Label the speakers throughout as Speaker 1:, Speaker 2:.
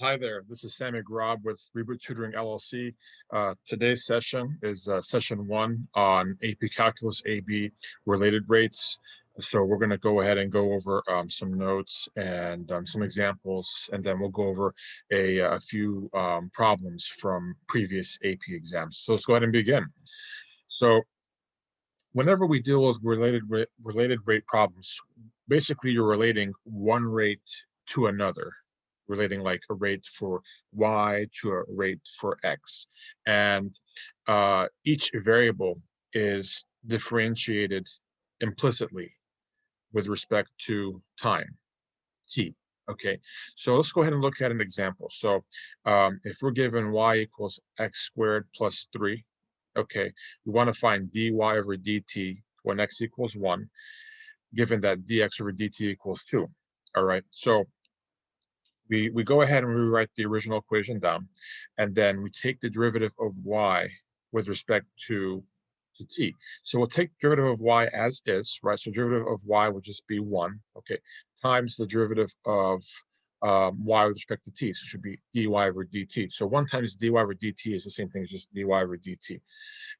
Speaker 1: Hi there, this is Sammy Grob with Reboot Tutoring LLC. Today's session is session 1 on AP Calculus AB related rates. So we're going to go ahead and go over some notes and some examples, and then we'll go over a few problems from previous AP exams. So let's go ahead and begin. So whenever we deal with related rate problems, basically you're relating one rate to another, relating like a rate for y to a rate for x, and each variable is differentiated implicitly with respect to time, t. Okay, so let's go ahead and look at an example. So if we're given y equals x squared plus 3, okay, we want to find dy over dt when x equals 1, given that dx over dt equals 2. All right, so we go ahead and rewrite the original equation down, and then we take the derivative of y with respect to t. So we'll take derivative of y as is, right? So derivative of y would just be 1, okay, times the derivative of y with respect to t. So it should be dy over dt. So 1 times dy over dt is the same thing as just dy over dt,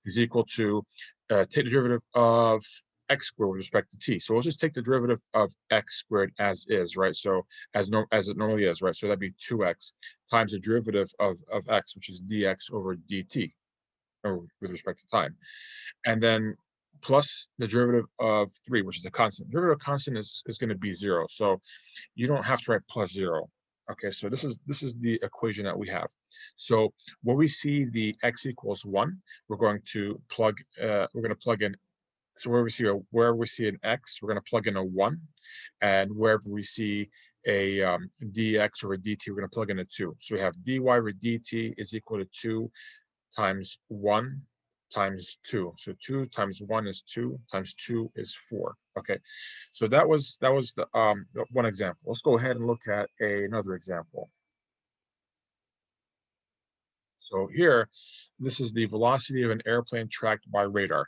Speaker 1: is equal to take the derivative of x squared with respect to t. So we'll just take the derivative of x squared as is, right? So as it normally is, right? So that'd be 2x times the derivative of x, which is dx over dt, or with respect to time, and then plus the derivative of 3, which is a constant. Derivative of constant is going to be 0, so you don't have to write plus 0. Okay, so this is the equation that we have. So where we see the x equals 1, we're going to plug in. So wherever we see an x, we're going to plug in a 1, and wherever we see a dx over dt, we're going to plug in a 2. So we have dy over dt is equal to 2 times 1 times 2. So 2 times 1 is 2 times 2 is 4. Okay, so that was the one example. Let's go ahead and look at another example. So here, this is the velocity of an airplane tracked by radar.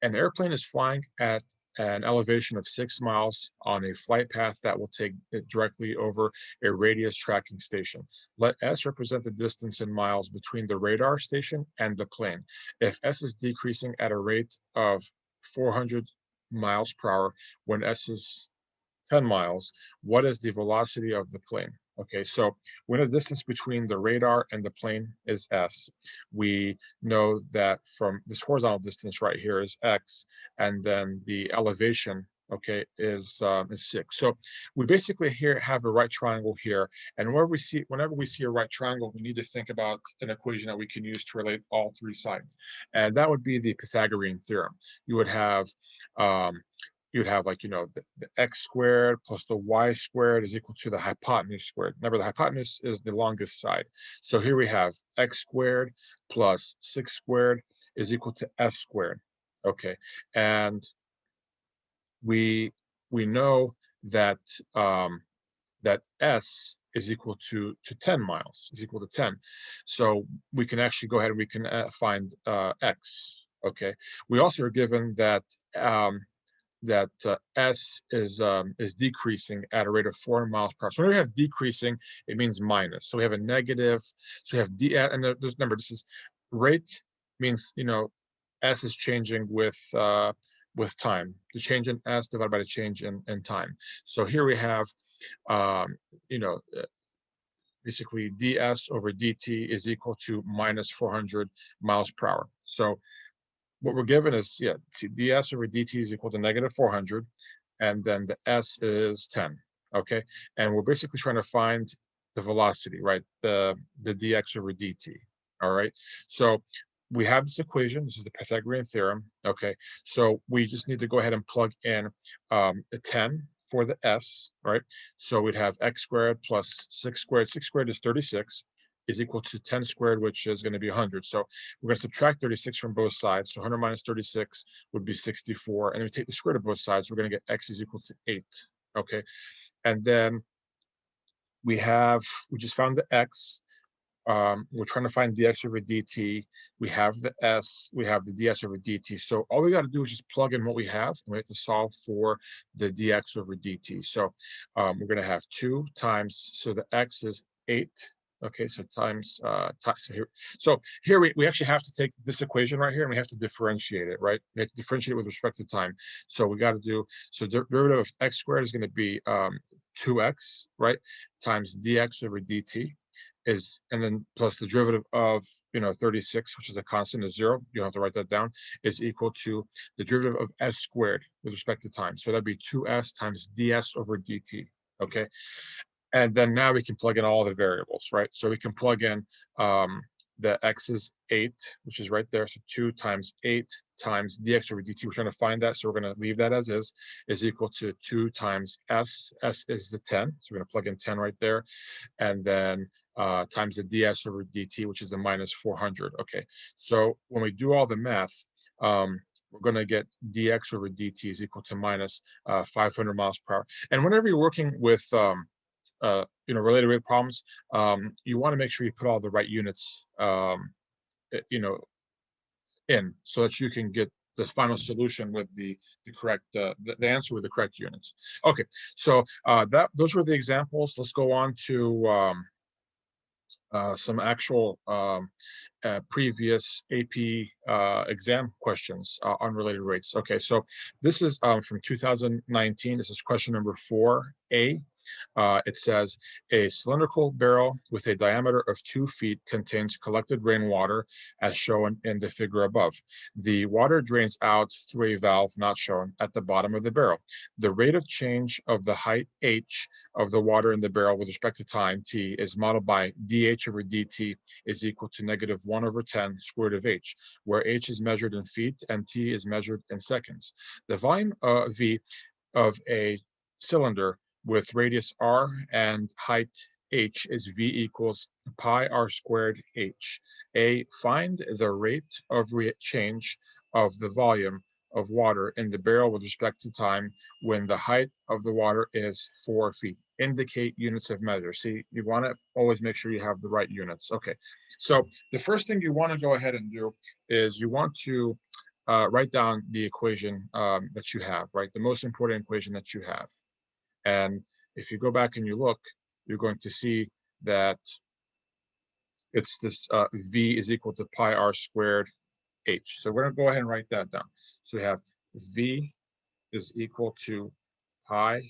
Speaker 1: An airplane is flying at an elevation of 6 miles on a flight path that will take it directly over a radius tracking station. Let S represent the distance in miles between the radar station and the plane. If S is decreasing at a rate of 400 miles per hour when S is 10 miles, what is the velocity of the plane? Okay, so when the distance between the radar and the plane is s, we know that from this horizontal distance right here is x, and then the elevation, okay, is 6. So we basically here have a right triangle here, and whenever we see a right triangle, we need to think about an equation that we can use to relate all three sides, and that would be the Pythagorean theorem. You would have um, like, the x squared plus the y squared is equal to the hypotenuse squared. Remember, the hypotenuse is the longest side. So here we have x squared plus 6 squared is equal to s squared. Okay, and we we know that that s is equal to 10 miles, is equal to 10. So we can actually go ahead and we can find x. Okay, we also are given that s is decreasing at a rate of 400 miles per hour. So when we have decreasing, it means minus. So we have a negative. So we have d, and there's, remember, this is rate means, s is changing with time. The change in s divided by the change in time. So here we have, um, you know, basically ds over dt is equal to minus 400 miles per hour. So what we're given is, yeah, ds over dt is equal to negative 400, and then the s is 10. Okay, and we're basically trying to find the velocity, right? The dx over dt. All right, so we have this equation. This is the Pythagorean theorem. Okay, so we just need to go ahead and plug in a 10 for the s, right? So we'd have x squared plus 6 squared. 6 squared is 36, is equal to 10 squared, which is going to be 100. So we're going to subtract 36 from both sides. So 100 minus 36 would be 64. And then we take the square root of both sides. We're going to get x is equal to 8. Okay. And then we just found the x. We're trying to find dx over dt. We have the s. We have the ds over dt. So all we got to do is just plug in what we have. And we have to solve for the dx over dt. So we're going to have 2 times, so the x is 8 Okay, so times so here we actually have to take this equation right here and we have to differentiate it, right? We have to differentiate it with respect to time. So we got to do, so derivative of x squared is going to be 2x, right, times dx over dt is, and then plus the derivative of 36, which is a constant, is 0. You don't have to write that down, is equal to the derivative of s squared with respect to time. So that'd be 2s times ds over dt. Okay, and then now we can plug in all the variables, right? So we can plug in the x is 8, which is right there. So 2 times 8 times dx over dt. We're trying to find that, so we're going to leave that as is equal to 2 times s. S is the 10, so we're going to plug in 10 right there, and then times the ds over dt, which is the minus 400. Okay, so when we do all the math, we're going to get dx over dt is equal to minus 500 miles per hour. And whenever you're working with related rate problems, you want to make sure you put all the right units, in, so that you can get the final solution with the correct the answer with the correct units. Okay, so those were the examples. Let's go on to some actual previous AP exam questions on related rates. Okay, so this is from 2019. This is question number 4A. It says a cylindrical barrel with a diameter of 2 feet contains collected rainwater as shown in the figure above. The water drains out through a valve not shown at the bottom of the barrel. The rate of change of the height h of the water in the barrel with respect to time t is modeled by dh over dt is equal to negative 1 over 10 square root of h, where h is measured in feet and t is measured in seconds. The volume v of a cylinder with radius r and height h is v equals pi r squared h. Find the rate of change of the volume of water in the barrel with respect to time when the height of the water is 4 feet. Indicate units of measure. See, you want to always make sure you have the right units. Okay, so the first thing you want to go ahead and do is you want to write down the equation that you have, right? The most important equation that you have. And if you go back and you look, you're going to see that it's this v is equal to pi r squared h. So we're going to go ahead and write that down. So we have v is equal to pi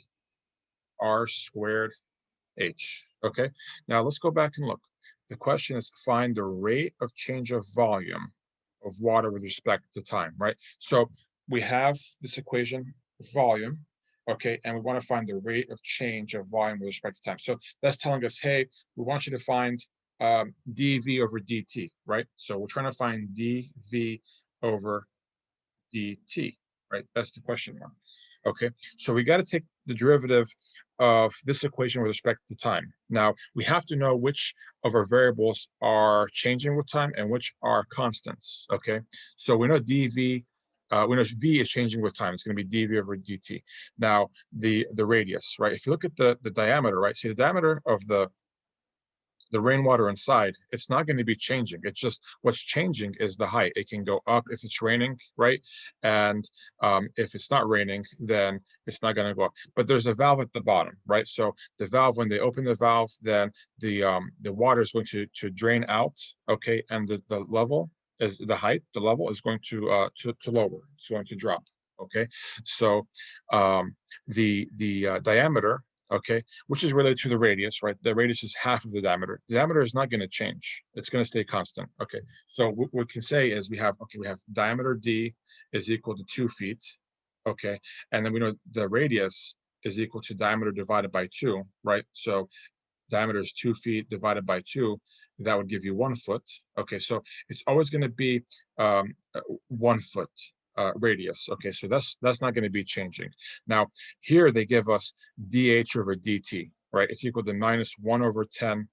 Speaker 1: r squared h. Okay, now let's go back and look. The question is find the rate of change of volume of water with respect to time, right? So we have this equation, volume, okay, and we want to find the rate of change of volume with respect to time. So that's telling us, hey, we want you to find dv over dt, right? So we're trying to find dv over dt, right? That's the question mark. Okay, so we got to take the derivative of this equation with respect to time. Now, we have to know which of our variables are changing with time and which are constants, okay? So we know dv, we know v is changing with time. It's going to be dv over dt. Now, the radius, right? If you look at the diameter, right? See, the diameter of the rainwater inside, it's not going to be changing. It's just what's changing is the height. It can go up if it's raining, right? And if it's not raining, then it's not going to go up. But there's a valve at the bottom, right? So the valve, when they open the valve, then the water is going to drain out, okay? And the level is the height, the level is going to lower. It's going to drop, okay? So the diameter, okay, which is related to the radius, right? The radius is half of the diameter. The diameter is not going to change. It's going to stay constant. Okay, so what we can say is we have diameter d is equal to 2 feet, okay, and then we know the radius is equal to diameter divided by 2, right? So diameter is 2 feet divided by 2. That would give you 1 foot. Okay, so it's always going to be 1 foot. Radius. Okay, so that's not going to be changing. Now here they give us dh over dt, right? It's equal to minus 1 over 10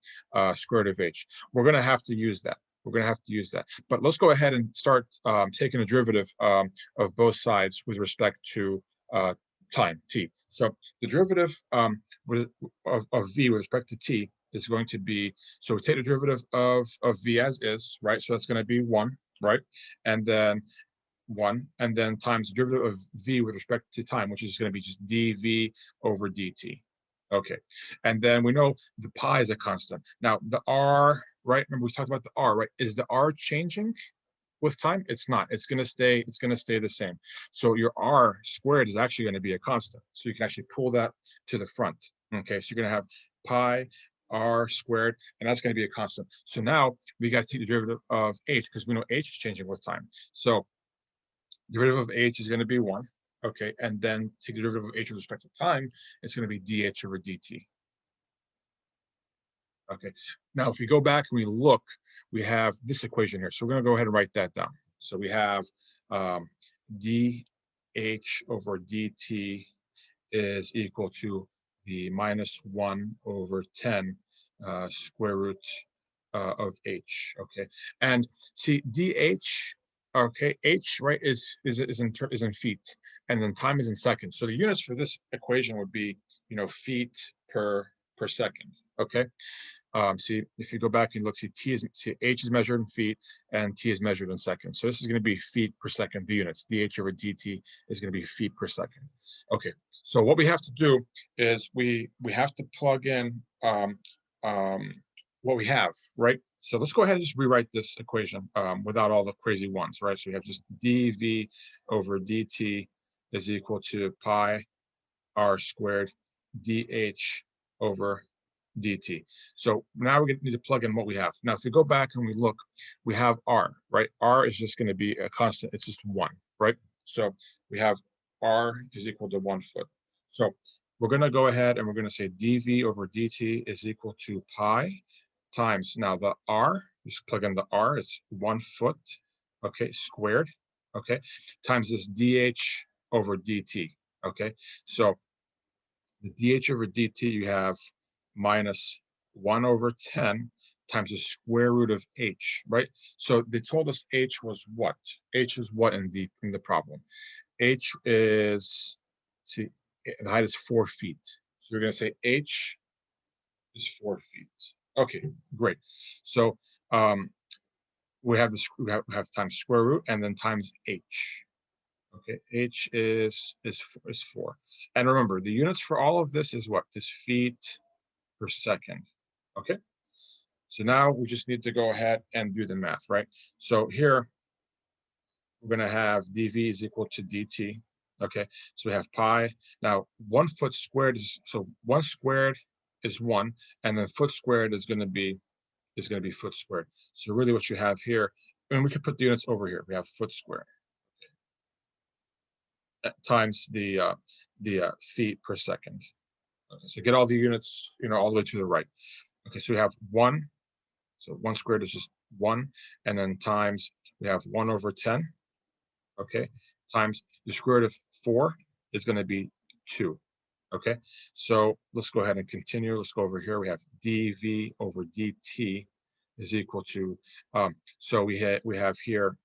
Speaker 1: square root of h. We're going to have to use that. We're going to have to use that. But let's go ahead and start taking a derivative of both sides with respect to time t. So the derivative of v with respect to t is going to be, so we take the derivative of v as is, right? So that's going to be 1, right? And then 1, and then times the derivative of v with respect to time, which is going to be just dv over dt. Okay, and then we know the pi is a constant. Now the r, right? Remember we talked about the r, right? Is the r changing with time? It's not. It's going to stay. It's going to stay the same. So your r squared is actually going to be a constant. So you can actually pull that to the front. Okay, so you're going to have pi r squared, and that's going to be a constant. So now we got to take the derivative of h because we know h is changing with time. So derivative of h is going to be 1. Okay, and then take the derivative of h with respect to time. It's going to be dh over dt. Okay, now if we go back and we look, we have this equation here. So we're going to go ahead and write that down. So we have dh over dt is equal to the minus 1 over 10 square root of h. Okay, and see dh. Okay, h, right, is in feet, and then time is in seconds. So the units for this equation would be, feet per second. Okay. See, if you go back and look, see h is measured in feet and t is measured in seconds. So this is going to be feet per second, the units. dh over dt is going to be feet per second. Okay, so what we have to do is we have to plug in what we have, right? So let's go ahead and just rewrite this equation without all the crazy ones, right? So we have just dv over dt is equal to pi r squared dh over dt. So now we need to plug in what we have. Now, if we go back and we look, we have r, right? R is just going to be a constant. It's just 1, right? So we have r is equal to 1 foot. So we're going to go ahead and we're going to say dv over dt is equal to pi times, now the r, just plug in the r, it's 1 foot, okay, squared, okay, times this dh over dt, okay? So the dh over dt, you have minus 1 over 10 times the square root of h, right? So they told us h was what? H is what in the problem? H is, see, the height is 4 feet. So we're going to say h is 4 feet. Okay, great. So we have times square root and then times h. Okay, h is 4. And remember, the units for all of this is what? Is feet per second. Okay, so now we just need to go ahead and do the math, right? So here we're going to have dv is equal to dt. Okay, so we have pi. Now 1 foot squared is, so 1 squared is 1, and then foot squared is going to be foot squared. So really what you have here, and we can put the units over here. We have foot squared times the feet per second. Okay, so get all the units, all the way to the right. Okay, so we have 1. So 1 squared is just 1, and then times, we have 1 over 10, okay, times the square root of 4 is going to be 2, okay? So let's go ahead and continue. Let's go over here. We have dv over dt is equal to, so we have here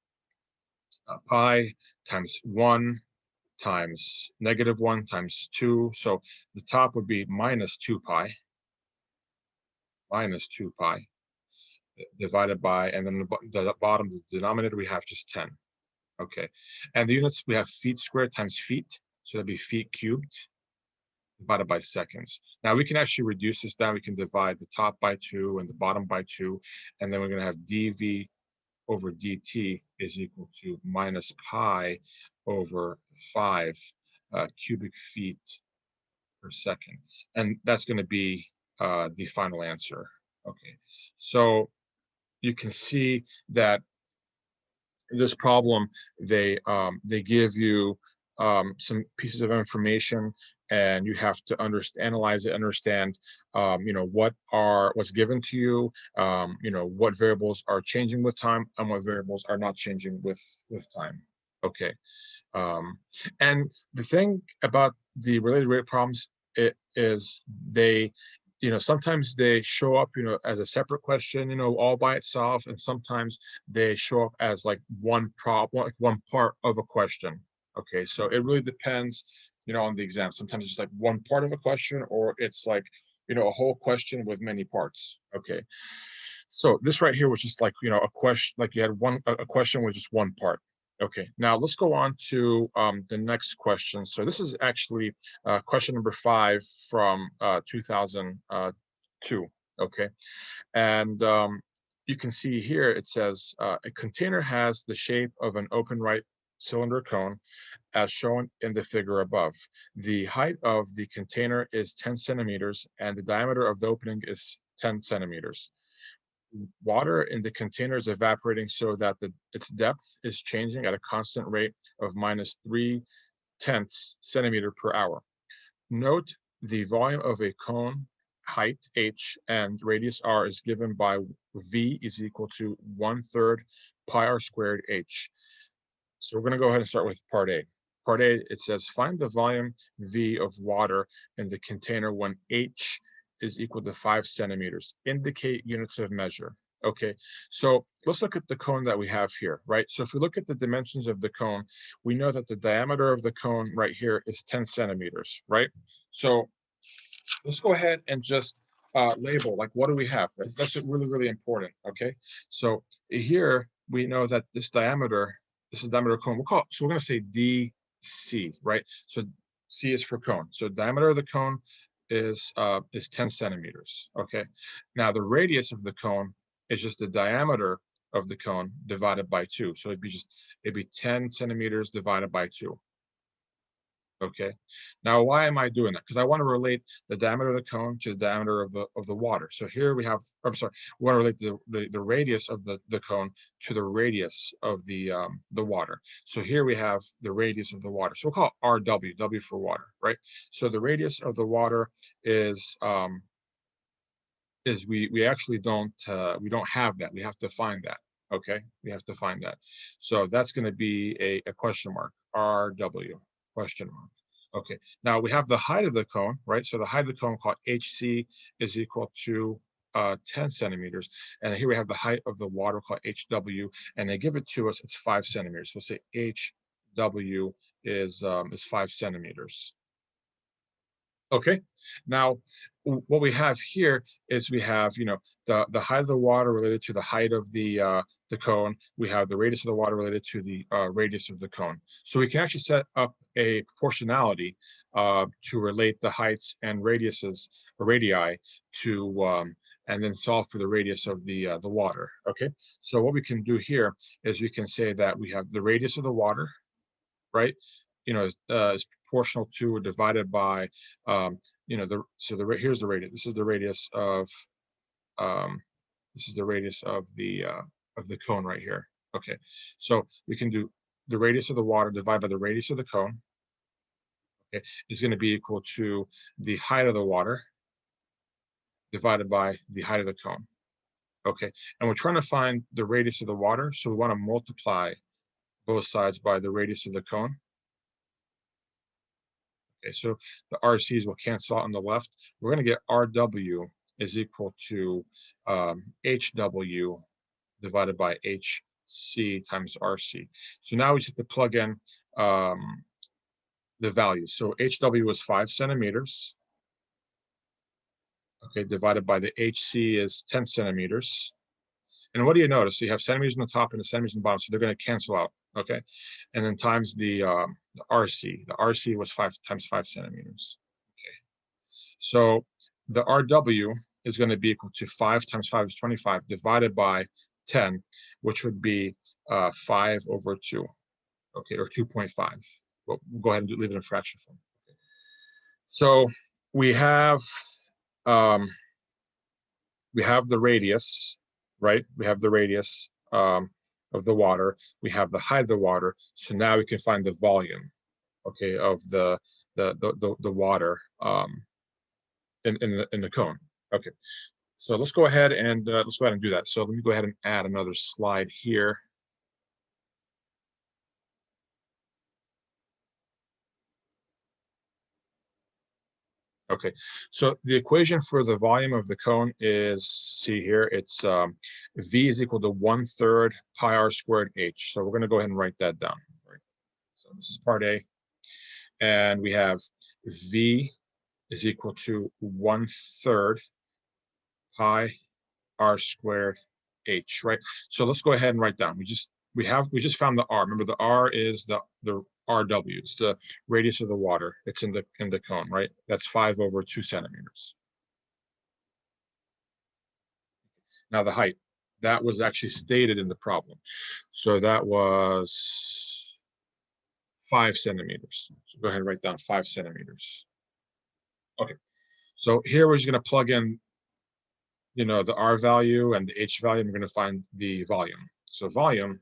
Speaker 1: pi times 1 times -1 times 2. So the top would be minus 2 pi divided by, and then the bottom, the denominator, we have just 10. Okay, and the units, we have feet squared times feet, so that'd be feet cubed divided by seconds. Now we can actually reduce this down. We can divide the top by 2 and the bottom by 2, and then we're going to have dv over dt is equal to minus pi over 5 cubic feet per second, and that's going to be the final answer. Okay, so you can see that this problem, they give you some pieces of information, and you have to analyze it, understand what's given to you, what variables are changing with time and what variables are not changing with time. Okay, and the thing about the related rate problems is they, sometimes they show up, as a separate question, all by itself, and sometimes they show up as like one problem, like one part of a question. Okay, so it really depends, on the exam. Sometimes it's like one part of a question, or it's like, a whole question with many parts. Okay, so this right here was just like, a question, like you had a question with just one part. Okay, now let's go on to the next question. So this is actually question number 5 from 2002. Okay, and you can see here it says a container has the shape of an open right cylinder cone as shown in the figure above. The height of the container is 10 centimeters and the diameter of the opening is 10 centimeters. Water in the container is evaporating so that its depth is changing at a constant rate of minus 3/10 centimeter per hour. Note the volume of a cone, height h and radius r is given by v is equal to 1/3 pi r squared h. So we're going to go ahead and start with part A. Part A, it says find the volume V of water in the container when H is equal to 5 centimeters. Indicate units of measure. Okay, so let's look at the cone that we have here, right? So if we look at the dimensions of the cone, we know that the diameter of the cone right here is 10 centimeters, right? So let's go ahead and just label, like, what do we have? That's really, really important, okay? So here we know that this is diameter of cone. So we're going to say DC, right? So C is for cone. So diameter of the cone is 10 centimeters, okay? Now the radius of the cone is just the diameter of the cone divided by 2. So it'd be 10 centimeters divided by 2. Okay. Now, why am I doing that? Because I want to relate the diameter of the cone to the diameter of the water. So here we have, I'm sorry, we want to relate the radius of the cone to the radius of the water. So here we have the radius of the water. So we'll call it RW, W for water, right? So the radius of the water is we actually don't have that. We have to find that. Okay, we have to find that. So that's going to be a question mark, RW, question mark. Okay, now we have the height of the cone, right? So the height of the cone called HC is equal to 10 centimeters. And here we have the height of the water called HW, and they give it to us, it's 5 centimeters. So we'll say HW is 5 centimeters. Okay, now what we have here is we have, the height of the water related to the height of the cone. We have the radius of the water related to the radius of the cone. So we can actually set up a proportionality to relate the heights and radiuses, or radii, to and then solve for the radius of the water. Okay, so what we can do here is we can say that we have the radius of the water, right? Is proportional to or divided by, here's the radius. This is the radius of the cone right here. Okay, so we can do the radius of the water divided by the radius of the cone. Okay, is going to be equal to the height of the water divided by the height of the cone. Okay, and we're trying to find the radius of the water, so we want to multiply both sides by the radius of the cone. Okay, so the RCs will cancel out on the left. We're going to get RW is equal to HW divided by HC times RC. So now we just have to plug in the values. So HW is 5 centimeters. Okay, divided by the HC is 10 centimeters. And what do you notice? So you have centimeters on the top and the centimeters on the bottom, so they're going to cancel out. Okay, and then times the RC. The RC was 5 times 5 centimeters. Okay, so the RW is going to be equal to 5 times 5 is 25 divided by 10, which would be 5 over 2. Okay, or 2.5. We'll go ahead and leave it in fraction form. Okay. So we have the radius, right? We have the radius of the water. We have the height of the water. So now we can find the volume, okay, of the water in the cone. Okay, so let's go ahead and do that. So let me go ahead and add another slide here. Okay, so the equation for the volume of the cone is, see here, it's V is equal to 1/3 pi r squared h. So we're going to go ahead and write that down. Right? So this is part A, and we have V is equal to 1/3 pi r squared h. Right. So let's go ahead and write down. we just found the R. Remember, the R is the RW. It's the radius of the water. It's in the cone, right? That's 5 over 2 centimeters. Now the height, that was actually stated in the problem. So that was 5 centimeters. So go ahead and write down 5 centimeters. Okay. So here we're just going to plug in, the R value and the H value, and we're going to find the volume. So volume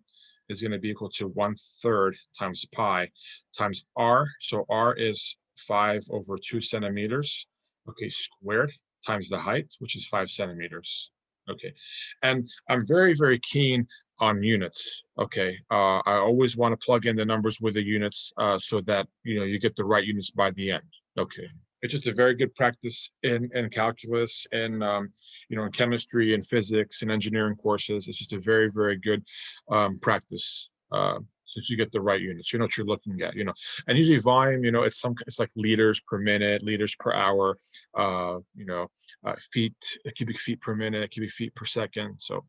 Speaker 1: is going to be equal to 1/3 times pi times R. So R is 5 over 2 centimeters, okay, squared, times the height, which is 5 centimeters. Okay, and I'm very, very keen on units. Okay, I always want to plug in the numbers with the units so that you get the right units by the end. Okay, it's just a very good practice in calculus and in chemistry and physics and engineering courses. It's just a very, very good practice since you get the right units. You know what you're looking at. And usually volume, it's like liters per minute, liters per hour, feet, cubic feet per minute, cubic feet per second. So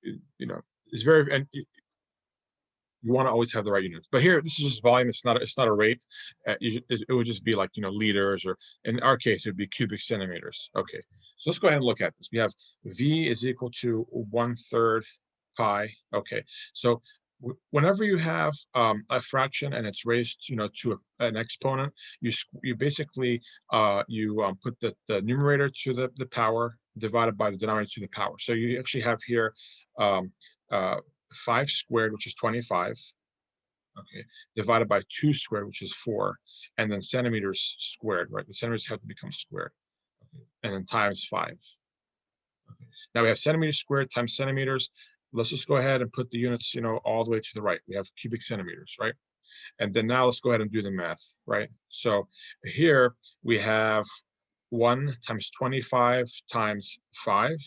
Speaker 1: it's very, and you want to always have the right units. But here, this is just volume. It's not a rate. It would just be like liters, or in our case, it would be cubic centimeters. Okay, so let's go ahead and look at this. We have V is equal to 1/3 pi. Okay, so whenever you have a fraction and it's raised to an exponent, you basically put the numerator to the power divided by the denominator to the power. So you actually have here 5 squared, which is 25, okay, divided by 2 squared, which is 4, and then centimeters squared, right? The centimeters have to become squared, okay, and then times 5. Okay. Now we have centimeters squared times centimeters. Let's just go ahead and put the units, all the way to the right. We have cubic centimeters, right? And then now let's go ahead and do the math, right? So here we have 1 times 25 times 5.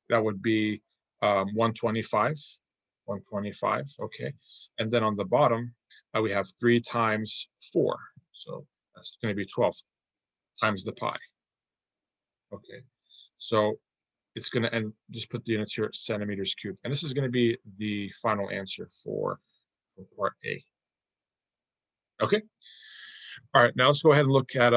Speaker 1: That would be 125. 125, okay. And then on the bottom, we have 3 times 4. So that's going to be 12 times the pi. Okay. So it's going to, and just put the units here at centimeters cubed. And this is going to be the final answer for part A. Okay. All right, now let's go ahead and look at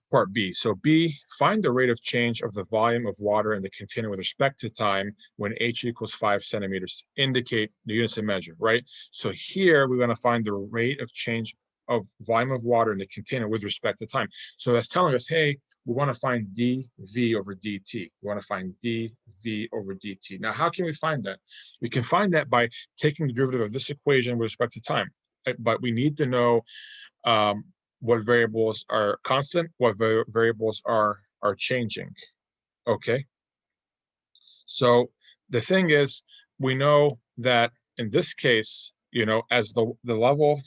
Speaker 1: part B. So B, find the rate of change of the volume of water in the container with respect to time when H equals 5 centimeters. Indicate the units of measure, right? So here we're going to find the rate of change of volume of water in the container with respect to time. So that's telling us, hey, we want to find dV over dt. We want to find dV over dt. Now, how can we find that? We can find that by taking the derivative of this equation with respect to time. But we need to know what variables are constant, what variables are changing. Okay. So the thing is, we know that in this case, as the level,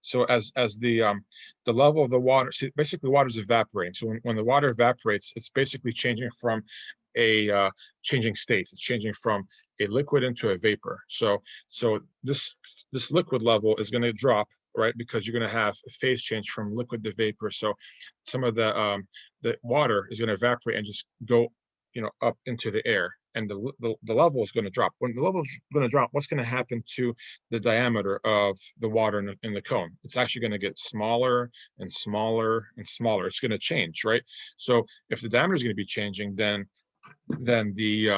Speaker 1: so as the level of the water, basically water is evaporating. So when the water evaporates, it's basically changing from a changing state. It's changing from a liquid into a vapor. So this liquid level is going to drop, right? Because you're going to have a phase change from liquid to vapor. So some of the water is going to evaporate and just go, up into the air, and the level is going to drop. When the level is going to drop, what's going to happen to the diameter of the water in the cone? It's actually going to get smaller and smaller and smaller. It's going to change, right? So if the diameter is going to be changing, then the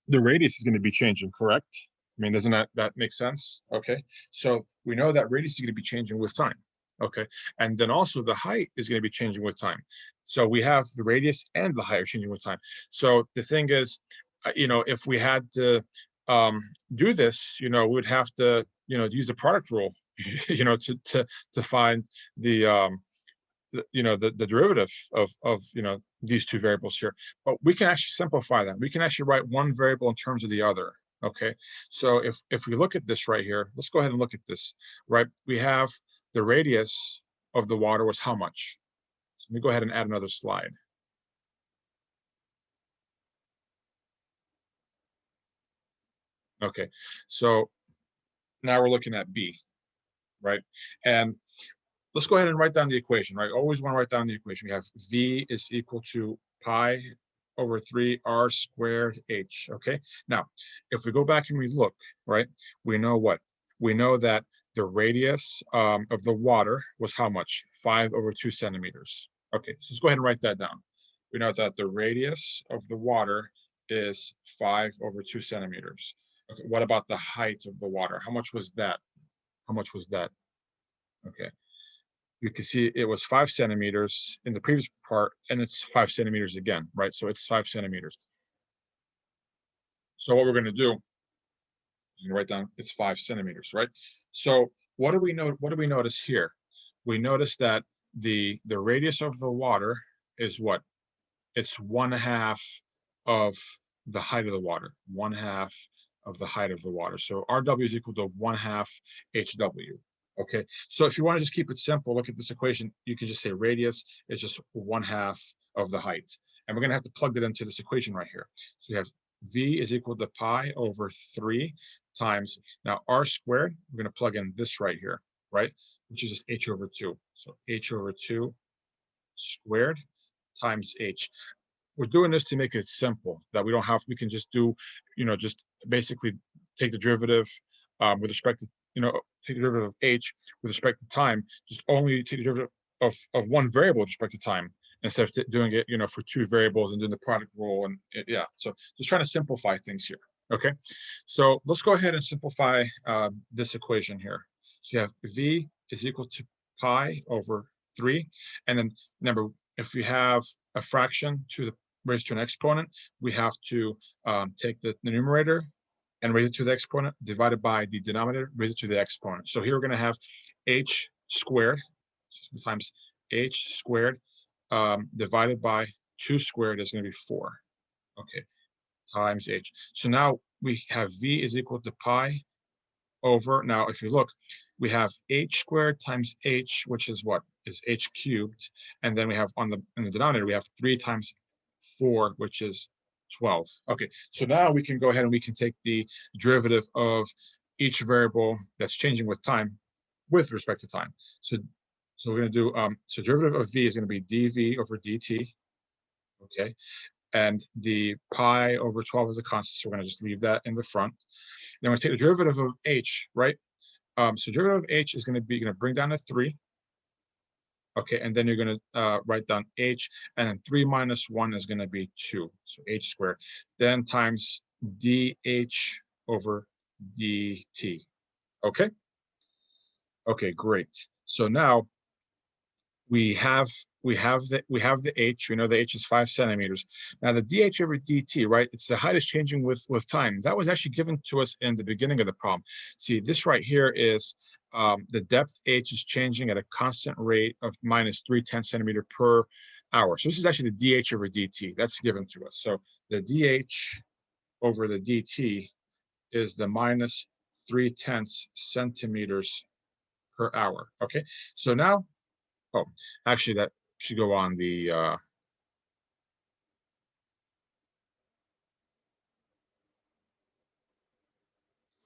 Speaker 1: radius is going to be changing, correct? I mean, doesn't that make sense? Okay, so we know that radius is going to be changing with time. Okay, and then also the height is going to be changing with time. So we have the radius and the height are changing with time. So the thing is, if we had to do this, we would have to, use the product rule, to find the the derivative of these two variables here. But we can actually simplify that. We can actually write one variable in terms of the other. Okay, so if we look at this right here, let's go ahead and look at this. Right, we have the radius of the water was how much? So let me go ahead and add another slide. Okay, so now we're looking at B, right? And let's go ahead and write down the equation, right? Always want to write down the equation. We have V is equal to pi over 3 r squared h. Okay, now if we go back and we look, right, we know what we know that the radius of the water was how much? 5/2 centimeters. Okay, so let's go ahead and write that down. We know that the radius of the water is 5/2 centimeters. Okay, what about the height of the water? How much was that? How much was that? Okay, you can see it was 5 centimeters in the previous part, and it's 5 centimeters again, right? So it's 5 centimeters. So what we're going to do, you can write down it's 5 centimeters, right? So what do we know? What do we notice here? We notice that the radius of the water is what? It's 1/2 of the height of the water. 1/2 of the height of the water. So RW is equal to 1/2 HW. Okay. So if you want to just keep it simple, look at this equation. You can just say radius is just 1/2 of the height, and we're going to have to plug that into this equation right here. So you have V is equal to pi over 3 times, now r squared, we're going to plug in this right here, right? Which is just h/2. So h/2 squared times h. We're doing this to make it simple, that we don't have, we can just do, just basically take the derivative with respect to, take the derivative of h with respect to time, just only take the derivative of one variable with respect to time, instead of doing it, for two variables and doing the product rule. And yeah, so just trying to simplify things here. Okay, so let's go ahead and simplify this equation here. So you have V is equal to pi over 3. And then remember, if we have a fraction to the raised to an exponent, we have to take the numerator and raise it to the exponent, divided by the denominator, raise it to the exponent. So here we're going to have h squared times h squared divided by 2 squared is going to be 4. Okay, times h. So now we have v is equal to pi over, now if you look, we have h squared times h, which is what? Is h cubed. And then we have in the denominator, we have 3 times 4, which is 12. Okay, so now we can go ahead and we can take the derivative of each variable that's changing with time with respect to time. So we're going to do, so derivative of v is going to be dv over dt. Okay, and the pi over 12 is a constant, so we're going to just leave that in the front. Then we're going to take the derivative of h, right? So derivative of h is going to bring down to 3. Okay, and then you're going to write down h, and then 3 minus 1 is going to be 2, so h squared. Then times dh over dt. Okay? Okay, great. So now we have the h. We know the h is 5 centimeters. Now the dh over dt, right? It's the height is changing with time. That was actually given to us in the beginning of the problem. See, this right here is the depth h is changing at a constant rate of minus 3/10 centimeter per hour. So this is actually the dh over dt. That's given to us. So the dh over the dt is the minus 3/10 centimeters per hour. Okay, so now, oh, actually that should go on the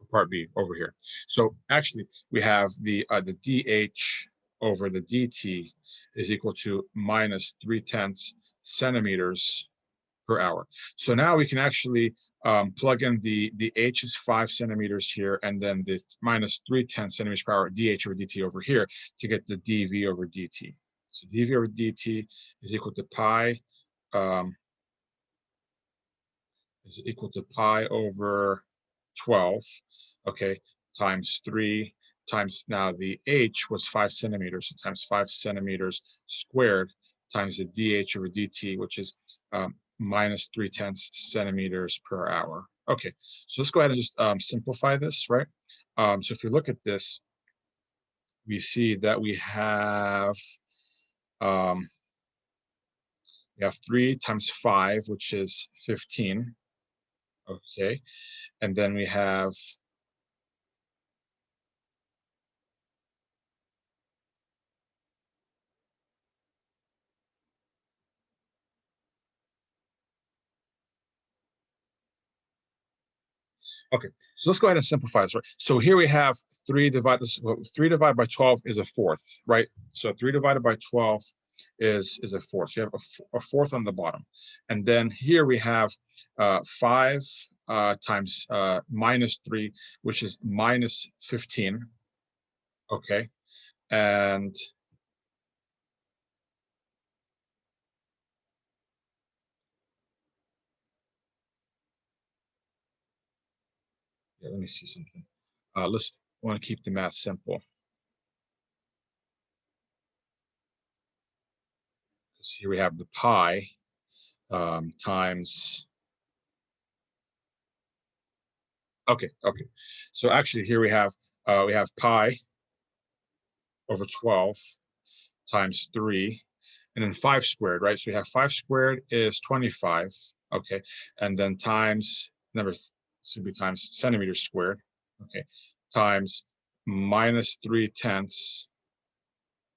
Speaker 1: part B over here. So actually we have the dh over the dt is equal to minus 3/10 centimeters per hour. So now we can actually plug in the h is 5 centimeters here, and then the minus 3/10 centimeters per hour dh over dt over here to get the dv over dt. So dv over dt is equal to pi over 12, okay, times 3 times, now the h was 5 centimeters, so times 5 centimeters squared times the dh over dt, which is minus 3/10 centimeters per hour. Okay, so let's go ahead and just simplify this, right? So if you look at this, we see that we have 3 times 5, which is 15. Okay, and then we have okay, so let's go ahead and simplify this, right? So here we have 3 divided by 12 is a fourth, right? So 3 divided by 12 is a fourth. So you have a fourth on the bottom. And then here we have 5 times minus 3, which is minus 15. Okay, and yeah, let me see something. Let's want to keep the math simple. So here we have the pi times. Okay. So actually, here we have pi over 12 times 3, and then 5 squared, right? So we have 5 squared is 25. Okay, and then times number should be times centimeters squared. Okay, times minus 3/10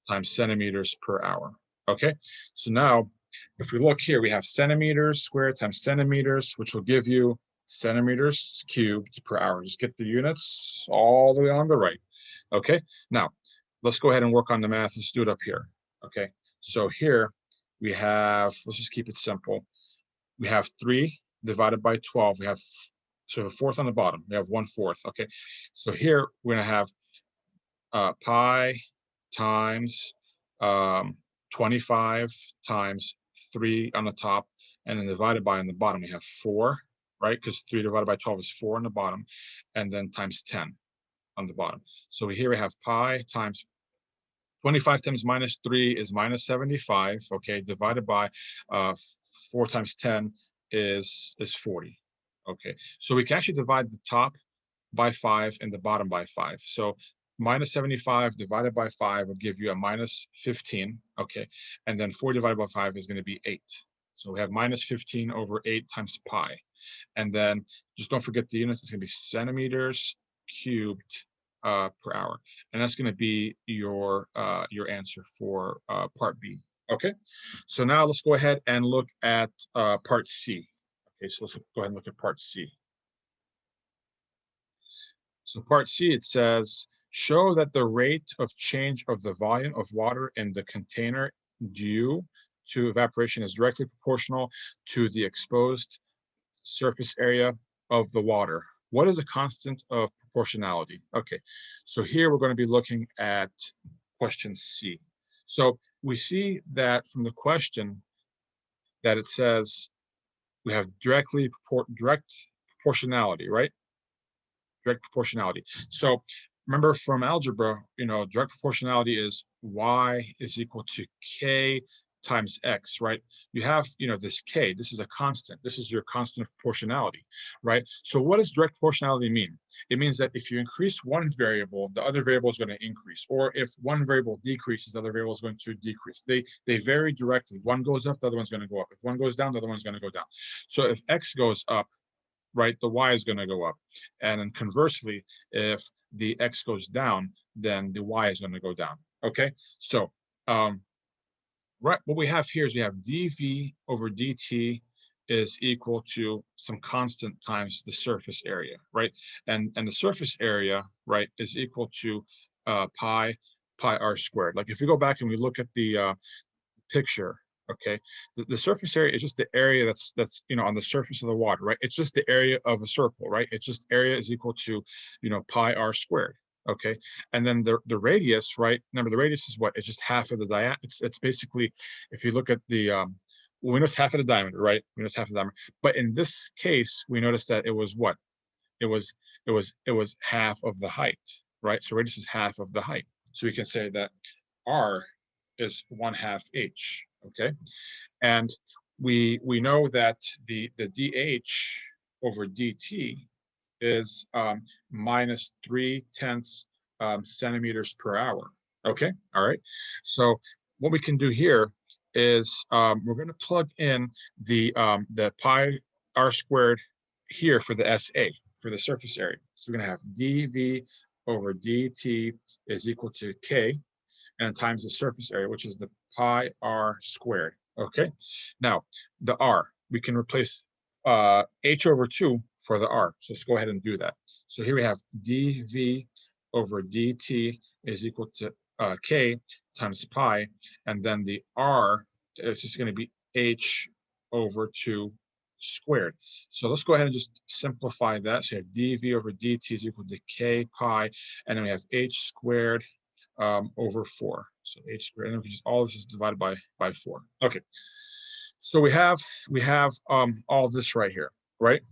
Speaker 1: times centimeters per hour. Okay, so now if we look here, we have centimeters squared times centimeters, which will give you centimeters cubed per hour. Just get the units all the way on the right. Okay, now let's go ahead and work on the math. Let's do it up here. Okay, so here we have, let's just keep it simple. We have 3 divided by 12. We have, so a fourth on the bottom. We have 1/4. Okay, so here we're going to have pi times 25 times 3 on the top, and then divided by on the bottom we have 4, right? Because 3 divided by 12 is 4 on the bottom, and then times 10 on the bottom. So here we have pi times 25 times minus 3 is minus 75. Okay, divided by 4 times 10 is 40. Okay, so we can actually divide the top by 5 and the bottom by 5. So minus 75 divided by 5 will give you a minus 15. Okay, and then 4 divided by 5 is going to be 8. So we have minus 15 over 8 times pi. And then just don't forget the units. It's going to be centimeters cubed per hour, and that's going to be your answer for part B. Okay, so now let's go ahead and look at part C. Okay, so let's go ahead and look at part C. So part C, it says, show that the rate of change of the volume of water in the container due to evaporation is directly proportional to the exposed surface area of the water. What is a constant of proportionality? Okay, so here we're going to be looking at question C. So we see that from the question that it says we have direct proportionality, right? Direct proportionality. So remember from algebra, direct proportionality is y is equal to k times x, right? You have, this k, this is a constant. This is your constant of proportionality, right? So what does direct proportionality mean? It means that if you increase one variable, the other variable is going to increase. Or if one variable decreases, the other variable is going to decrease. They vary directly. One goes up, the other one's going to go up. If one goes down, the other one's going to go down. So if x goes up, right, the y is going to go up. And then conversely, if the x goes down, then the y is going to go down. Okay, so right, what we have here is we have dv over dt is equal to some constant times the surface area, right? And the surface area, right, is equal to pi r squared. Like if we go back and we look at the picture, okay, the surface area is just the area that's on the surface of the water, right? It's just the area of a circle, right? It's just area is equal to pi r squared. Okay, and then the radius, right? Remember, the radius is what? It's just half of the diameter. It's basically, if you look at the we know it's half of the diameter, right? We know it's half of the diameter, but in this case we noticed that it was what? It was half of the height, right? So radius is half of the height. So we can say that r is 1/2 h. Okay, and we know that the dh over dt is minus 3/10 centimeters per hour. Okay, all right. So what we can do here is we're going to plug in the pi r squared here for the SA, for the surface area. So we're going to have dv over dt is equal to k and times the surface area, which is the pi r squared. Okay, now the r, we can replace h over 2 for the r. So let's go ahead and do that. So here we have dv over dt is equal to k times pi, and then the r is just going to be h over 2 squared. So let's go ahead and just simplify that. So you have dv over dt is equal to k pi, and then we have h squared over 4. So h squared, and just all this is divided by 4. Okay. So we have all this right here, right?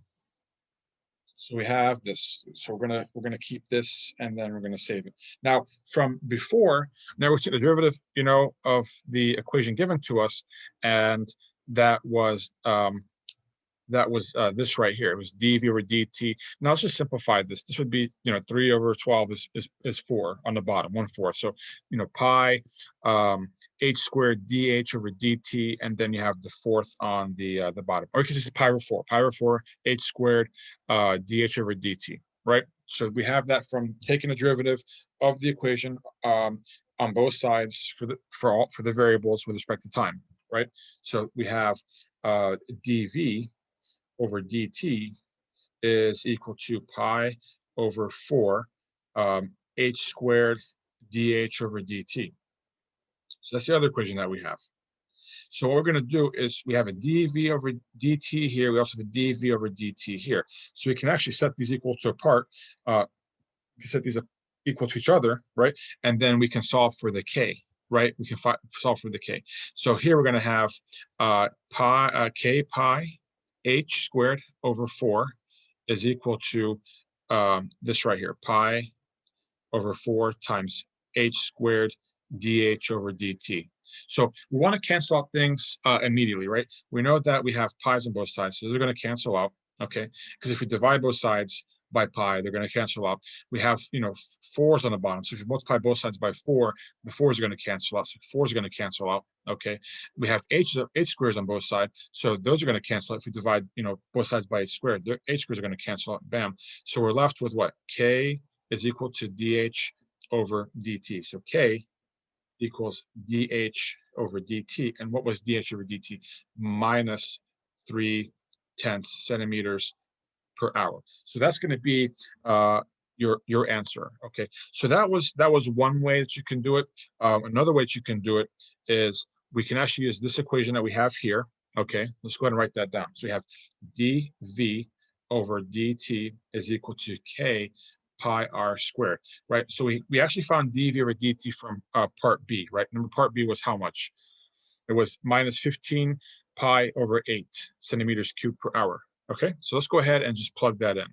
Speaker 1: So we have this. So we're gonna keep this, and then we're gonna save it. Now from before, now we took the derivative, of the equation given to us, and that was this right here. It was dv over dt. Now let's just simplify this. This would be 3 over 12 is 4 on the bottom, 1/4. So pi h squared dh over dt, and then you have the fourth on the bottom. Or you can just say pi over 4 h squared dh over dt, right? So we have that from taking the derivative of the equation on both sides for the variables with respect to time, right? So we have dv over dt is equal to pi over 4 h squared dh over dt. So that's the other equation that we have. So what we're going to do is we have a dv over dt here. We also have a dv over dt here. So we can actually set these equal to apart. We can set these up equal to each other, right? And then we can solve for the k, right? We can solve for the k. So here we're going to have k pi h squared over 4 is equal to this right here, pi over 4 times h squared dh over dt. So we want to cancel out things immediately, right? We know that we have pi's on both sides, so they're going to cancel out, okay? Because if we divide both sides by pi, they're going to cancel out. We have, 4s on the bottom. So if you multiply both sides by 4, the 4s are going to cancel out. So 4s are going to cancel out, okay? We have h squares on both sides. So those are going to cancel out. If we divide, both sides by h squared, the h squares are going to cancel out, bam. So we're left with what? K is equal to dh over dt. So k equals dh over dt. And what was dh over dt? Minus 3/10 centimeters per hour. So that's going to be your answer. Okay. So that was one way that you can do it. Another way that you can do it is we can actually use this equation that we have here. Okay. Let's go ahead and write that down. So we have dv over dt is equal to k pi r squared, right? So we actually found dv over dt from part B, right? Remember, part B was how much? It was minus 15 pi over 8 centimeters cubed per hour. Okay, so let's go ahead and just plug that in.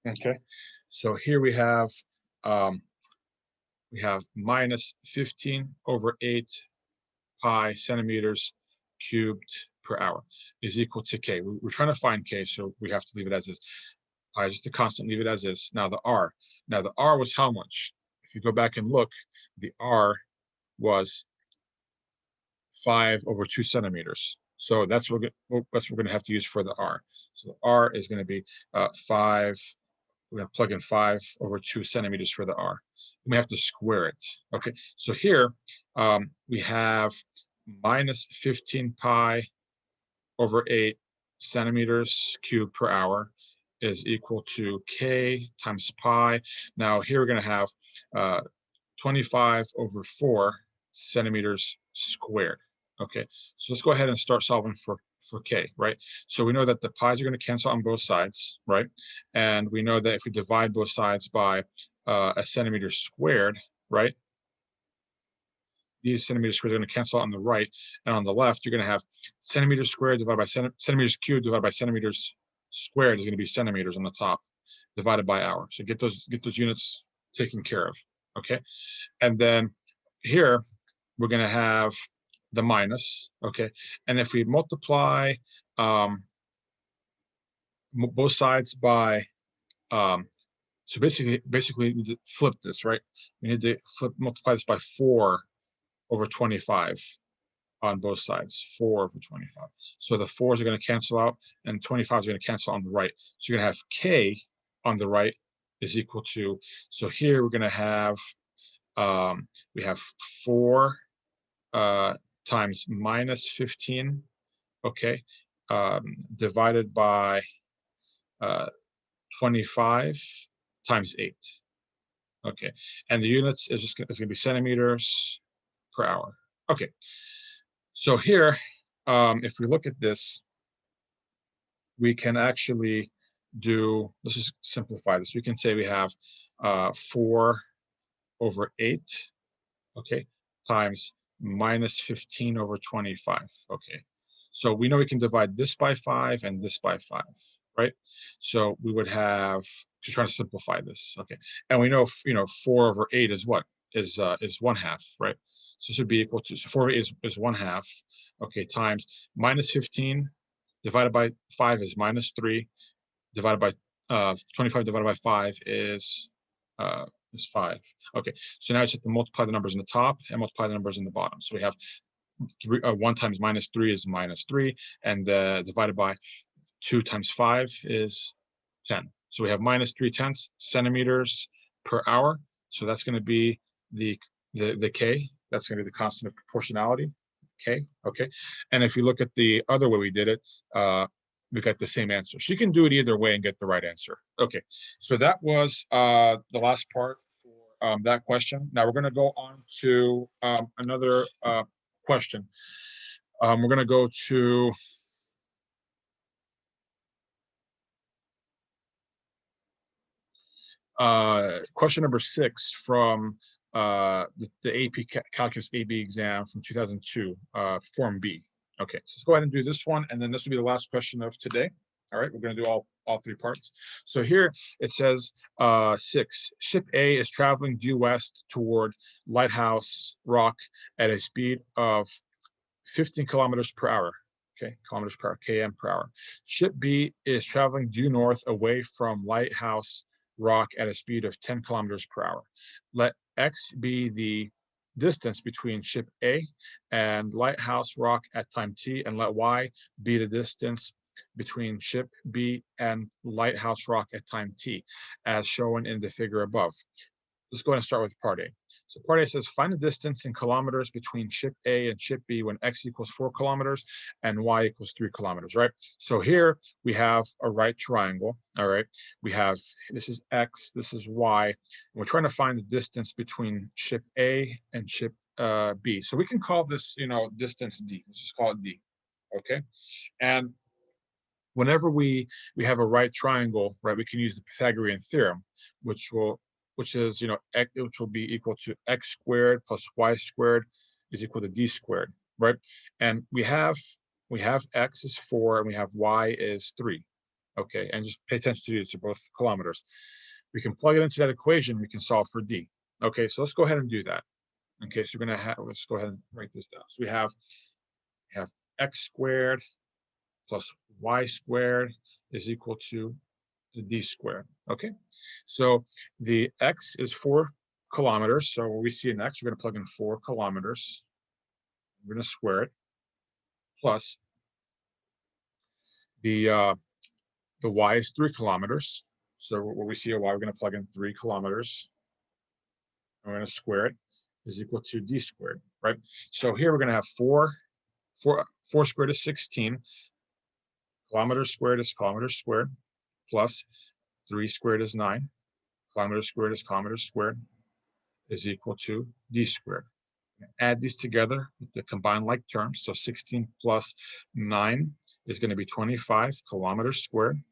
Speaker 1: Okay, so here we have minus 15 over 8 pi centimeters cubed per hour is equal to k. We're trying to find k, so we have to leave it as is. Just a constant, leave it as is. Now the r. Now the r was how much? If you go back and look, the r was 5 over 2 centimeters. So that's what we're going to have to use for the r. So the r is going to be 5. We're going to plug in 5 over 2 centimeters for the r. We have to square it. Okay, so here we have minus 15 pi over 8 centimeters cubed per hour is equal to k times pi. Now here we're going to have 25 over 4 centimeters squared. Okay, so let's go ahead and start solving for k, right? So we know that the pi's are going to cancel on both sides, right? And we know that if we divide both sides by a centimeter squared, right? These centimeters squared are going to cancel out on the right, and on the left, you're going to have centimeters squared divided by centimeters cubed divided by centimeters squared is going to be centimeters on the top, divided by hour. So get those units taken care of. Okay, and then here we're going to have the minus. Okay, and if we multiply both sides by so basically we need to flip this, right? We need to multiply this by 4 over 25 on both sides, 4 over 25. So the 4s are going to cancel out, and 25s are going to cancel on the right. So you're going to have k on the right is equal to, so here we're going to have, we have 4 times minus 15, okay, divided by 25 times 8. Okay, and the units is going to be centimeters per hour. Okay, So here, if we look at this, we can actually do, let's just simplify this. We can say we have 4/8, okay, times minus 15/25, okay. So we know we can divide this by 5 and this by 5, right? So we would have, just trying to simplify this, okay. And we know, 4/8 is what? Is 1/2, right? So this would be equal to, so 4 is 1/2, okay, times minus 15 divided by 5 is minus 3, divided by 25 divided by 5 is 5. Okay, so now I just have to multiply the numbers in the top and multiply the numbers in the bottom. So we have 1 times minus 3 is minus 3, and divided by 2 times 5 is 10. So we have minus 3/10 centimeters per hour. So that's going to be the K. That's going to be the constant of proportionality, K. Okay. And if you look at the other way we did it, we got the same answer. So you can do it either way and get the right answer. Okay. So that was the last part for that question. Now we're going to go on to another question. We're going to go to question number 6 from the AP Calculus AB exam from 2002, Form B. Okay, so let's go ahead and do this one, and then this will be the last question of today. All right, we're going to do all 3 parts. So here it says 6. Ship A is traveling due west toward Lighthouse Rock at a speed of 15 kilometers per hour. Okay, kilometers per hour, km per hour. Ship B is traveling due north away from Lighthouse Rock at a speed of 10 kilometers per hour. Let X be the distance between ship A and Lighthouse Rock at time t, and let Y be the distance between ship B and Lighthouse Rock at time t, as shown in the figure above. Let's go ahead and start with part A. So part A says, find the distance in kilometers between ship A and ship B when X equals 4 kilometers and Y equals 3 kilometers, right? So here we have a right triangle, all right? We have, this is X, this is Y. And we're trying to find the distance between ship A and ship B. So we can call this, distance D. Let's just call it D, okay? And whenever we have a right triangle, right, we can use the Pythagorean theorem, which is, which will be equal to x squared plus y squared is equal to d squared, right? And we have x is 4 and we have y is 3. Okay, and just pay attention to these, they're both kilometers. We can plug it into that equation, we can solve for d. Okay, so let's go ahead and do that. Okay, so we're gonna have, let's go ahead and write this down. So we have x squared plus y squared is equal to d squared. Okay, so the x is 4 kilometers. So when we see an x, we're going to plug in 4 kilometers. We're going to square it, plus the y is 3 kilometers. So when we see a y, we're going to plug in 3 kilometers. We're going to square it, is equal to d squared, right? So here we're going to have 4 squared is 16. Kilometers squared is kilometers squared, plus 3 squared is 9. Kilometers squared is kilometers squared, is equal to d squared. Add these together with the combined like terms. So 16 plus 9 is going to be 25 kilometers squared.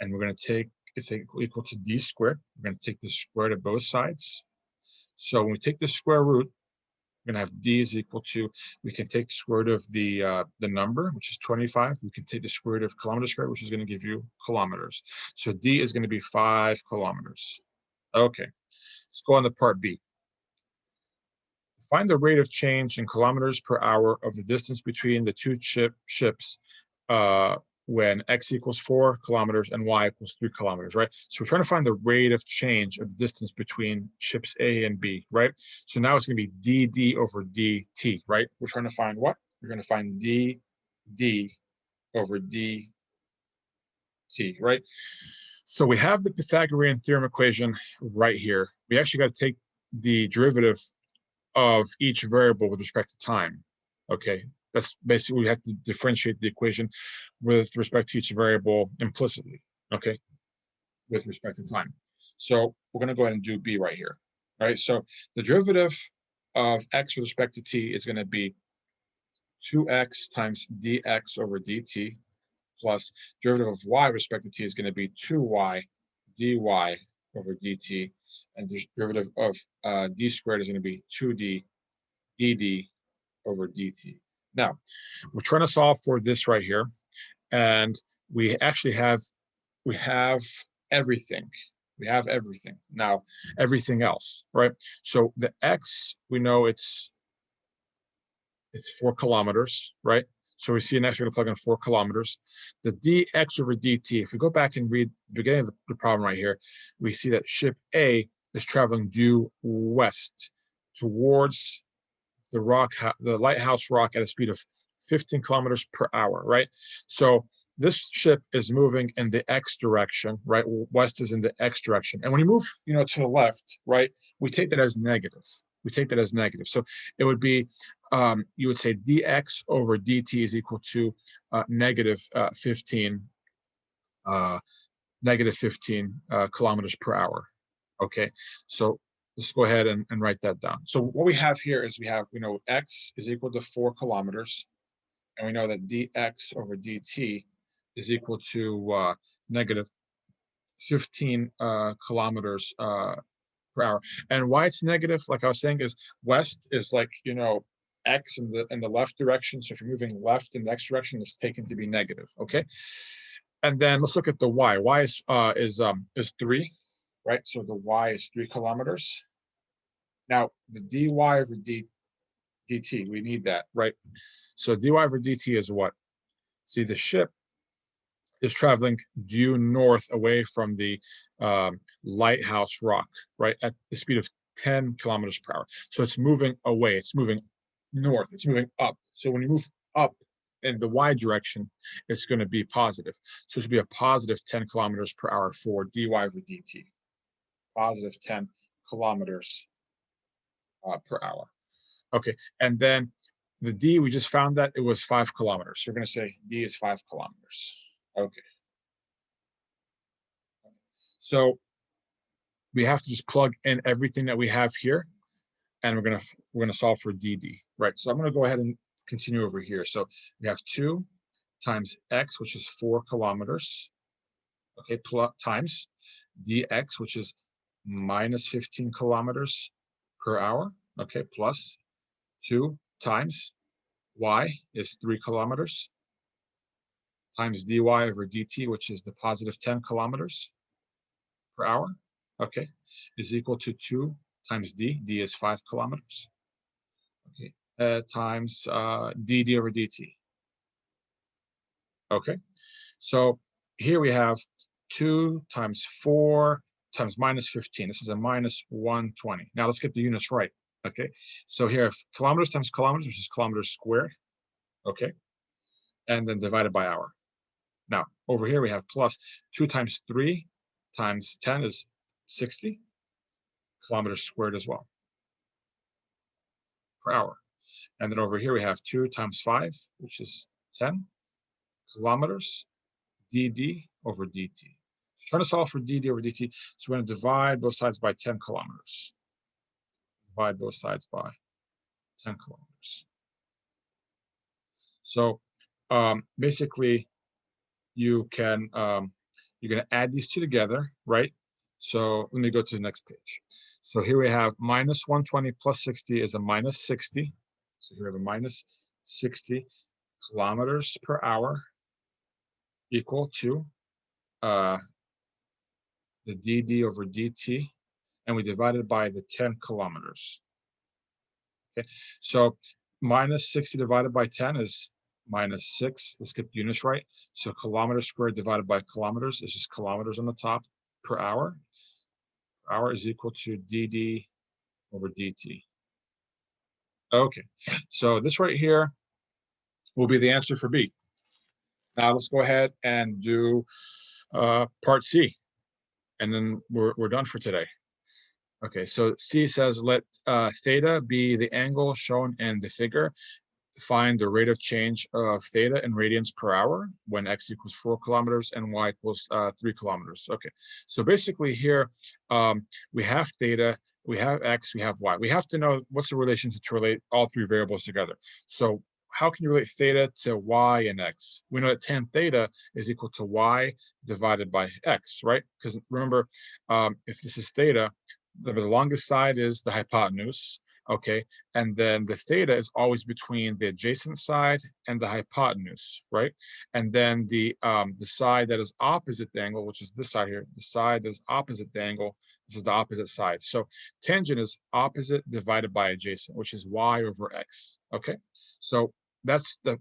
Speaker 1: And we're going to take, it's equal to d squared. We're going to take the square root of both sides. So when we take the square root, we're going to have d is equal to, we can take the square root of the number, which is 25. We can take the square root of kilometers squared, which is going to give you kilometers. So d is going to be 5 kilometers. Okay, let's go on to part B. Find the rate of change in kilometers per hour of the distance between the two ships when x equals 4 kilometers and y equals 3 kilometers, right? So we're trying to find the rate of change of distance between ships A and B, right? So now it's going to be dd over dt, right? We're trying to find what? We're going to find dd over dt, right? So we have the Pythagorean theorem equation right here. We actually got to take the derivative of each variable with respect to time. Okay, that's basically, we have to differentiate the equation with respect to each variable implicitly, okay, with respect to time. So we're going to go ahead and do B right here. All right, so the derivative of x with respect to t is going to be 2x times dx over dt plus derivative of y with respect to t is going to be 2y dy over dt, and the derivative of d squared is going to be 2d dd over dt. Now, we're trying to solve for this right here, and we actually have everything. We have everything. Now, everything else, right? So the x, we know it's 4 kilometers, right? So we see an x, we're going to plug in 4 kilometers. The dx over dt, if we go back and read the beginning of the problem right here, we see that ship A is traveling due west towards the lighthouse rock at a speed of 15 kilometers per hour, right? So this ship is moving in the x direction, right? West is in the x direction. And when you move, to the left, right, we take that as negative. We take that as negative. So it would be, you would say dx over dt is equal to negative 15 kilometers per hour. Okay, so let's go ahead and write that down. So what we have here is we know x is equal to 4 kilometers, and we know that dx over dt is equal to negative 15 kilometers per hour. And why it's negative, like I was saying, is west is like, x in the left direction. So if you're moving left in the x direction, it's taken to be negative. Okay. And then let's look at the y. Y is 3, right? So the y is 3 kilometers. Now the dy over dt, we need that, right? So dy over dt is what? See, the ship is traveling due north away from the lighthouse rock, right, at the speed of 10 kilometers per hour. So it's moving away. It's moving north. It's moving up. So when you move up in the y direction, it's going to be positive. So it's going to be a positive 10 kilometers per hour for dy over dt. Positive 10 kilometers per hour. Okay, and then the d, we just found that it was 5 kilometers. So we're going to say d is 5 kilometers. Okay. So we have to just plug in everything that we have here, and we're gonna solve for dd, right? So I'm gonna go ahead and continue over here. So we have 2 times x, which is 4 kilometers, okay, plus times dx, which is minus 15 kilometers per hour, okay, plus 2 times y is 3 kilometers, times dy over dt, which is the positive 10 kilometers per hour, okay, is equal to 2 times d. D is 5 kilometers, okay, times dd over dt. Okay, so here we have 2 times 4 times minus 15. This is a minus 120. Now let's get the units right. Okay, so here, if kilometers times kilometers, which is kilometers squared, okay, and then divided by hour. Now over here we have plus 2 times 3 times 10 is 60 kilometers squared as well per hour. And then over here we have 2 times 5, which is 10 kilometers dd over dt. So trying to solve for dd over dt, so we're going to divide both sides by 10 kilometers. Divide both sides by 10 kilometers. So basically you can you're going to add these two together, right? So let me go to the next page. So here we have minus 120 plus 60 is a minus 60. So here we have a minus 60 kilometers per hour equal to the dd over dt, and we divide it by the 10 kilometers. Okay, so minus 60 divided by 10 is minus 6. Let's get the units right. So kilometers squared divided by kilometers is just kilometers on the top per hour. Hour is equal to dd over dt. Okay, so this right here will be the answer for B. Now let's go ahead and do part C, and then we're done for today. Okay, so C says let theta be the angle shown in the figure. Find the rate of change of theta in radians per hour when x equals 4 kilometers and y equals 3 kilometers. Okay, so basically here we have theta, we have x, we have y. We have to know what's the relationship to relate all three variables together. So how can you relate theta to y and x? We know that tan theta is equal to y divided by x, right? Because remember, if this is theta, the longest side is the hypotenuse, okay? And then the theta is always between the adjacent side and the hypotenuse, right? And then the side that is opposite the angle, which is this side here, the side that is opposite the angle, this is the opposite side. So tangent is opposite divided by adjacent, which is y over x, okay? So that's the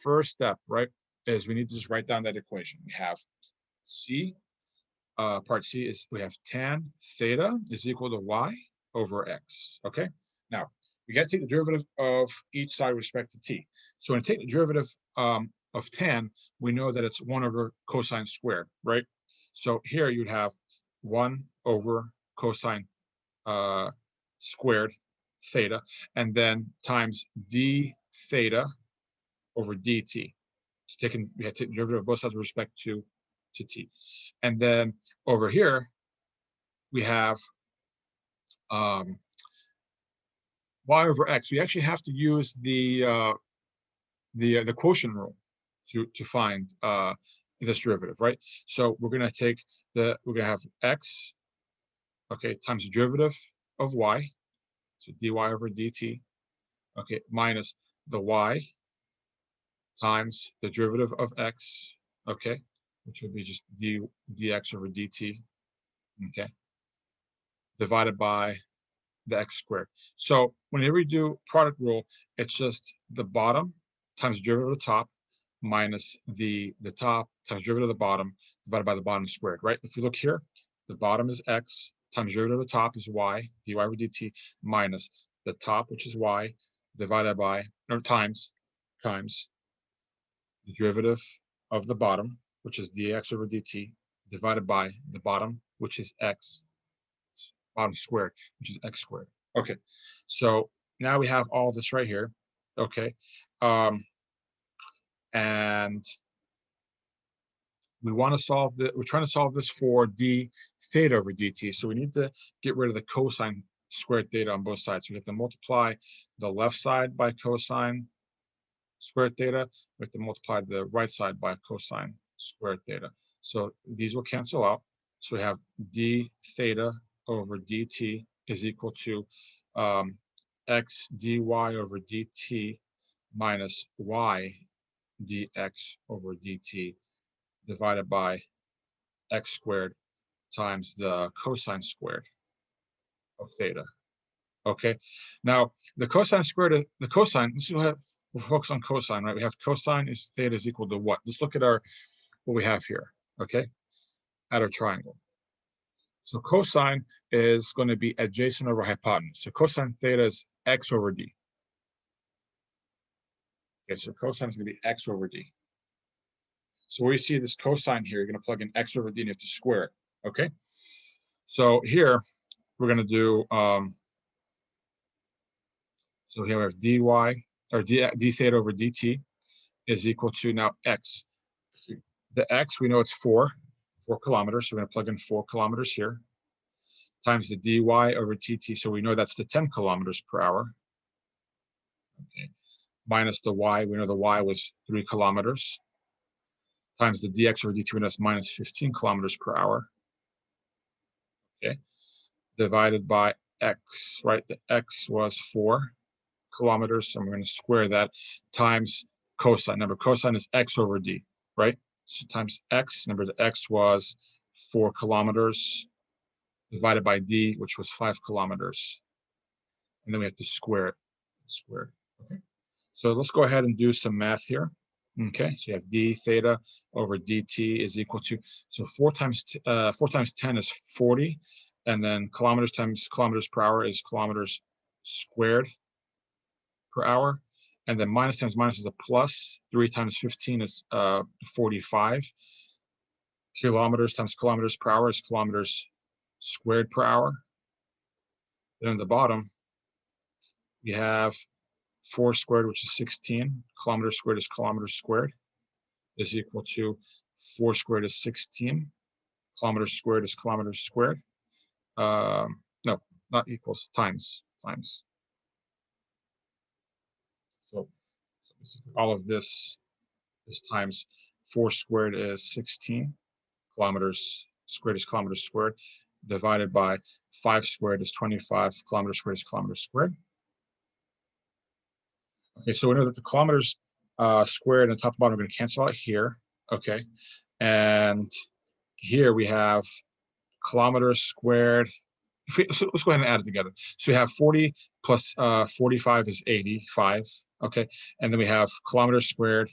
Speaker 1: first step, right? Is we need to just write down that equation. We have C, part C is we have tan theta is equal to y over x. Okay. Now we got to take the derivative of each side with respect to t. So when I take the derivative of tan, we know that it's 1 over cosine squared, right? So here you'd have 1 over cosine squared theta, and then times d theta over dt. So we have to take the derivative of both sides with respect to t. And then over here, we have y over x. We actually have to use the quotient rule to find this derivative, right? So we're going to have x, okay, times the derivative of y, so dy over dt, okay, minus the y times the derivative of x, okay, which would be just dx over dt, okay, divided by the x squared. So whenever you do product rule, it's just the bottom times the derivative of the top minus the top times derivative of the bottom divided by the bottom squared, right? If you look here, the bottom is x times derivative of the top is y, dy over dt, minus the top, which is y, divided by, or times the derivative of the bottom, which is dx over dt, divided by the bottom, which is x, bottom squared, which is x squared. Okay, so now we have all this right here. Okay, and we want to solve we're trying to solve this for d theta over dt. So we need to get rid of the cosine squared theta on both sides. So we have to multiply the left side by cosine squared theta. We have to multiply the right side by cosine squared theta. So these will cancel out. So we have d theta over dt is equal to x dy over dt minus y dx over dt divided by x squared times the cosine squared of theta. Okay, now the cosine squared, the cosine, let's we'll focus on cosine, right? We have cosine is theta is equal to what? Let's look at what we have here, okay, at our triangle. So cosine is going to be adjacent over hypotenuse. So cosine theta is x over d. Okay, so cosine is going to be x over d. So where you see this cosine here, you're going to plug in x over d and you have to square it, okay? So here, we're going to do, so here we have dy, or d theta over dt is equal to now x. The x, we know it's 4 kilometers, so we're going to plug in 4 kilometers here, times the dy over dt, so we know that's the 10 kilometers per hour. Okay. Minus the y, we know the y was 3 kilometers, times the dx over dt, we know that's minus 15 kilometers per hour. Okay. Divided by x, right? The x was 4 kilometers, and we're going to square that, times cosine. Remember, cosine is x over d, right? So times x, remember the x was 4 kilometers, divided by d, which was 5 kilometers. And then we have to square it. Okay. So let's go ahead and do some math here. Okay, so you have d theta over dt is equal to, so 4 times 10 is 40, and then kilometers times kilometers per hour is kilometers squared per hour, and then minus times minus is a plus. 3 times 15 is 45. Kilometers times kilometers per hour is kilometers squared per hour. Then on the bottom, we have 4 squared, which is 16. Kilometers squared is kilometers squared, is equal to 4 squared is 16. Kilometers squared is kilometers squared. No, not equals, times. So all of this is times 4 squared is 16 kilometers squared is kilometers squared, divided by 5 squared is 25 kilometers squared is kilometers squared. Okay, so we know that the kilometers squared and top and bottom are going to cancel out here. Okay, and here we have kilometers squared. So let's go ahead and add it together. So we have 40 plus 45 is 85. Okay, and then we have kilometers squared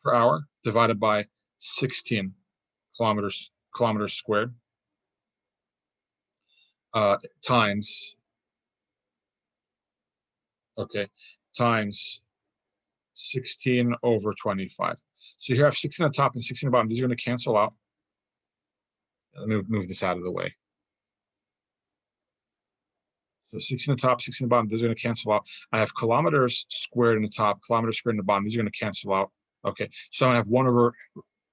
Speaker 1: per hour divided by 16 kilometers squared times, okay, times 16 over 25. So you have 16 on top and 16 on the bottom. These are going to cancel out. Let me move this out of the way. So 16 on the top, 16 on the bottom, these are going to cancel out. I have kilometers squared in the top, kilometers squared in the bottom. These are going to cancel out. Okay, so I have 1 over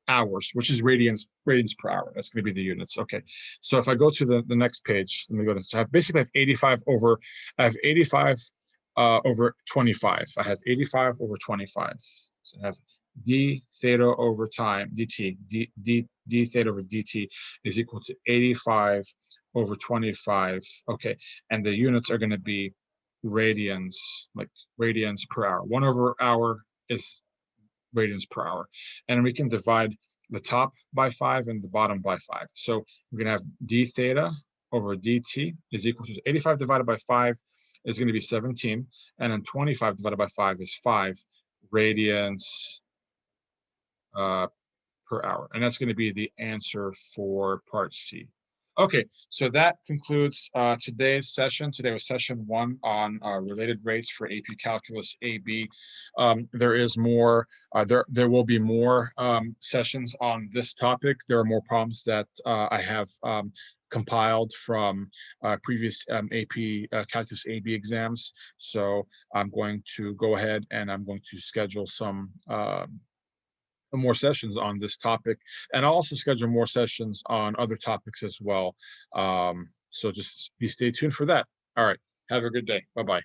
Speaker 1: hours, which is radians per hour. That's going to be the units. Okay, so if I go to the next page, let me go to, so I basically have 85 over, I have 85 over 25. I have 85 over 25. So I have d theta over time, dt, d theta over dt is equal to 85 over 25. Okay, and the units are going to be radians, like radians per hour. 1 over hour is radians per hour. And we can divide the top by 5 and the bottom by 5. So we're going to have d theta over dt is equal to 85 divided by 5 is going to be 17. And then 25 divided by 5 is 5 radians per hour. And that's going to be the answer for part C. Okay, so that concludes today's session. Today was session 1 on related rates for AP Calculus AB. There is more, there will be more sessions on this topic. There are more problems that I have compiled from previous AP Calculus AB exams. So I'm going to go ahead and I'm going to schedule some more sessions on this topic, and I'll also schedule more sessions on other topics as well. So just stay tuned for that. All right, have a good day. Bye-bye.